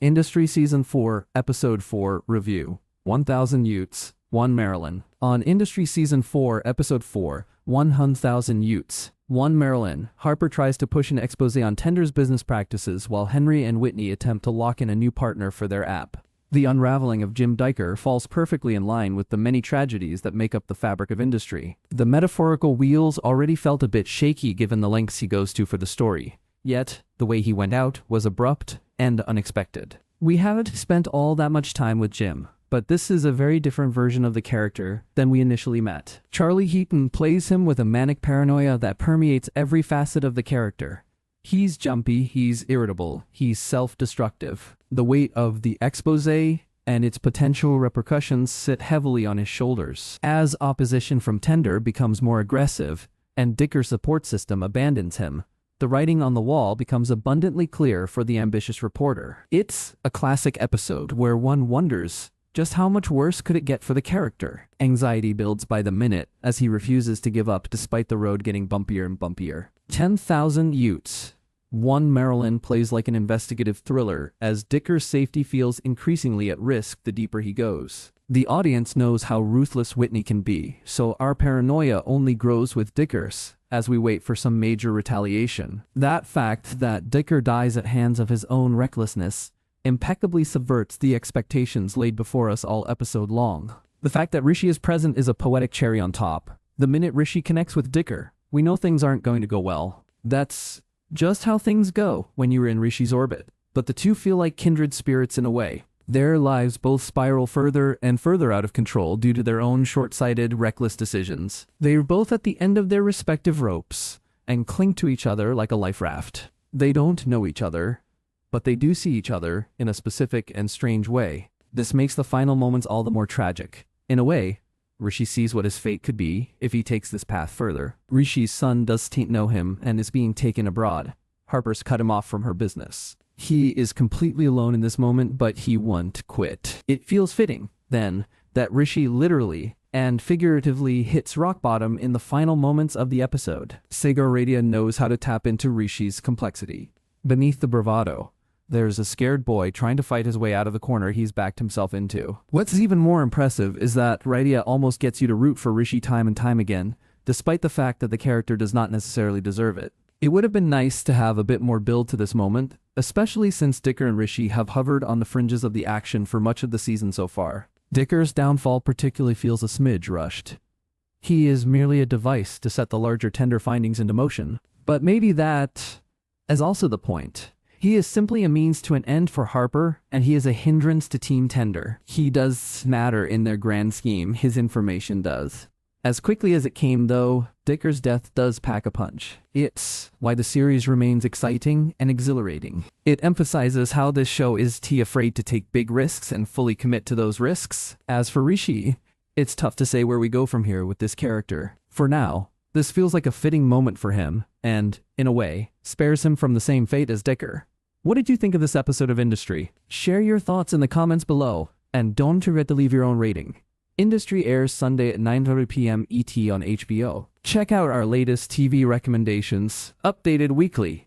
Industry Season 4, Episode 4, Review. 1000 Yoots, 1 Marilyn. On Industry Season 4, Episode 4, 1000 Yoots, 1 Marilyn, Harper tries to push an expose on Tender's business practices while Henry and Whitney attempt to lock in a new partner for their app. The unraveling of Jim Diker falls perfectly in line with the many tragedies that make up the fabric of industry. The metaphorical wheels already felt a bit shaky given the lengths he goes to for the story. Yet, the way he went out was abrupt and unexpected. We haven't spent all that much time with Jim, but this is a very different version of the character than we initially met. Charlie Heaton plays him with a manic paranoia that permeates every facet of the character. He's jumpy, he's irritable, he's self-destructive. The weight of the expose and its potential repercussions sit heavily on his shoulders. As opposition from Tender becomes more aggressive and Dicker's support system abandons him, the writing on the wall becomes abundantly clear for the ambitious reporter. It's a classic episode where one wonders just how much worse could it get for the character. Anxiety builds by the minute as he refuses to give up despite the road getting bumpier and bumpier. 10,000 Yoots. 1 Marilyn plays like an investigative thriller as Dicker's safety feels increasingly at risk the deeper he goes. The audience knows how ruthless Whitney can be, so our paranoia only grows with Dicker's as we wait for some major retaliation. That fact that Dicker dies at hands of his own recklessness impeccably subverts the expectations laid before us all episode long. The fact that Rishi is present is a poetic cherry on top. The minute Rishi connects with Dicker, we know things aren't going to go well. That's just how things go when you're in Rishi's orbit. But the two feel like kindred spirits in a way. Their lives both spiral further and further out of control due to their own short-sighted, reckless decisions. They are both at the end of their respective ropes and cling to each other like a life raft. They don't know each other, but they do see each other in a specific and strange way. This makes the final moments all the more tragic. In a way, Rishi sees what his fate could be if he takes this path further. Rishi's son doesn't know him and is being taken abroad. Harper's cut him off from her business. He is completely alone in this moment, but he won't quit. It feels fitting, then, that Rishi literally and figuratively hits rock bottom in the final moments of the episode. Sagar Radia knows how to tap into Rishi's complexity. Beneath the bravado, there's a scared boy trying to fight his way out of the corner he's backed himself into. What's even more impressive is that Radia almost gets you to root for Rishi time and time again, despite the fact that the character does not necessarily deserve it. It would have been nice to have a bit more build to this moment, especially since Dicker and Rishi have hovered on the fringes of the action for much of the season so far. Dicker's downfall particularly feels a smidge rushed. He is merely a device to set the larger Tender findings into motion, but maybe that is also the point. He is simply a means to an end for Harper, and he is a hindrance to Team Tender. He does matter in their grand scheme, his information does. As quickly as it came, though, Dicker's death does pack a punch. It's why the series remains exciting and exhilarating. It emphasizes how this show is afraid to take big risks and fully commit to those risks. As for Rishi, it's tough to say where we go from here with this character. For now, this feels like a fitting moment for him, and, in a way, spares him from the same fate as Dicker. What did you think of this episode of Industry? Share your thoughts in the comments below, and don't forget to leave your own rating. Industry airs Sunday at 9:30 p.m. ET on HBO. Check out our latest TV recommendations, updated weekly.